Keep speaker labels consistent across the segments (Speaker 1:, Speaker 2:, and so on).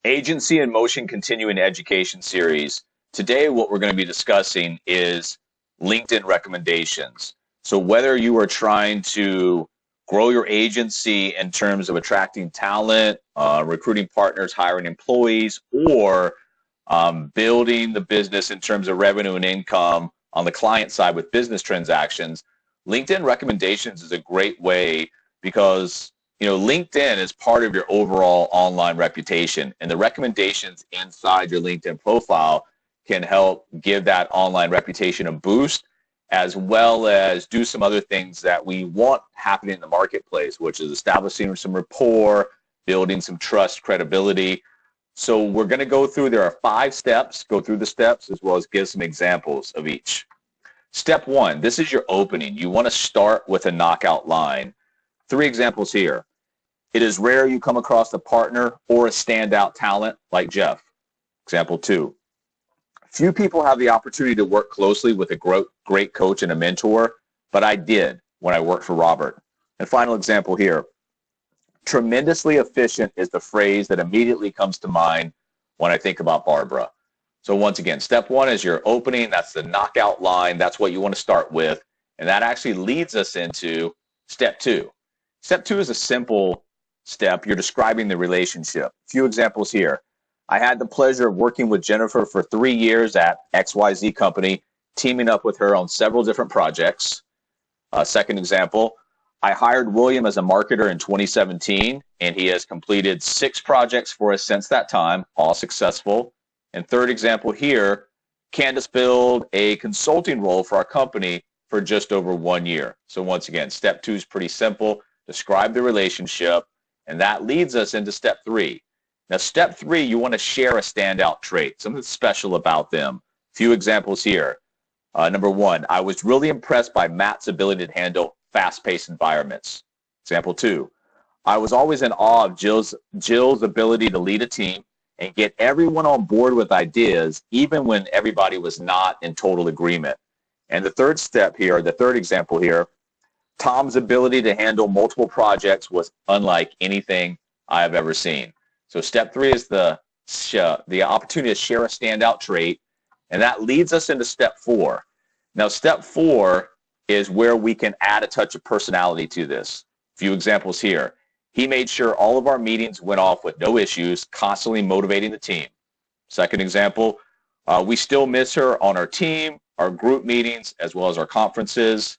Speaker 1: Agency in Motion Continuing Education Series. Today, what we're going to be discussing is LinkedIn recommendations. So whether you are trying to grow your agency in terms of attracting talent, recruiting partners, hiring employees, or building the business in terms of revenue and income on the client side with business transactions, LinkedIn recommendations is a great way because LinkedIn is part of your overall online reputation, and the recommendations inside your LinkedIn profile can help give that online reputation a boost, as well as do some other things that we want happening in the marketplace, which is establishing some rapport, building some trust, credibility. So we're going to go through, there are 5 steps, go through the steps as well as give some examples of each. Step 1, this is your opening. You want to start with a knockout line. 3 examples here. It is rare you come across a partner or a standout talent like Jeff. Example 2. Few people have the opportunity to work closely with a great coach and a mentor, but I did when I worked for Robert. And final example here. Tremendously efficient is the phrase that immediately comes to mind when I think about Barbara. So once again, step 1 is your opening. That's the knockout line. That's what you want to start with. And that actually leads us into step 2. Step 2 is a simple step. You're describing the relationship. A few examples here. I had the pleasure of working with Jennifer for 3 years at XYZ company, teaming up with her on several different projects. Second example, I hired William as a marketer in 2017, and he has completed 6 projects for us since that time, all successful. And third example here, Candace filled a consulting role for our company for just over 1 year. So once again, step 2 is pretty simple. Describe the relationship, and that leads us into step 3. Now, step 3, you want to share a standout trait, something special about them. A few examples here. Number 1, I was really impressed by Matt's ability to handle fast-paced environments. Example 2, I was always in awe of Jill's ability to lead a team and get everyone on board with ideas, even when everybody was not in total agreement. And the third step here, the third example here, Tom's ability to handle multiple projects was unlike anything I have ever seen. So step 3 is the opportunity to share a standout trait, and that leads us into step 4. Now, step 4 is where we can add a touch of personality to this. A few examples here. He made sure all of our meetings went off with no issues, constantly motivating the team. Second example, we still miss her on our team, our group meetings, as well as our conferences.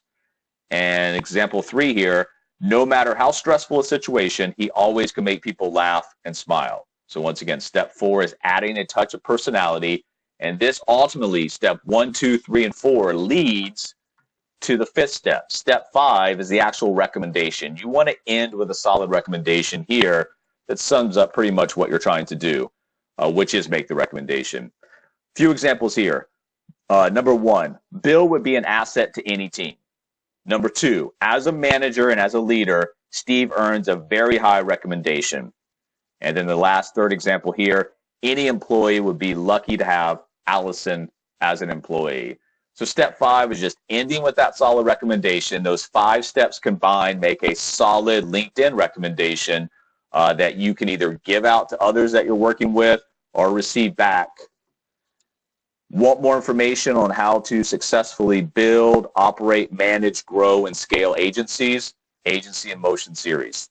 Speaker 1: And example 3 here, no matter how stressful a situation, he always can make people laugh and smile. So once again, step 4 is adding a touch of personality. And this ultimately, step 1, 2, 3, and 4 leads to the 5th step. Step 5 is the actual recommendation. You want to end with a solid recommendation here that sums up pretty much what you're trying to do, which is make the recommendation. A few examples here. Number 1, Bill would be an asset to any team. Number 2, as a manager and as a leader, Steve earns a very high recommendation. And then the last third example here, any employee would be lucky to have Allison as an employee. So step 5 is just ending with that solid recommendation. Those 5 steps combined make a solid LinkedIn recommendation that you can either give out to others that you're working with or receive back. Want more information on how to successfully build, operate, manage, grow, and scale agencies? Agency in Motion series.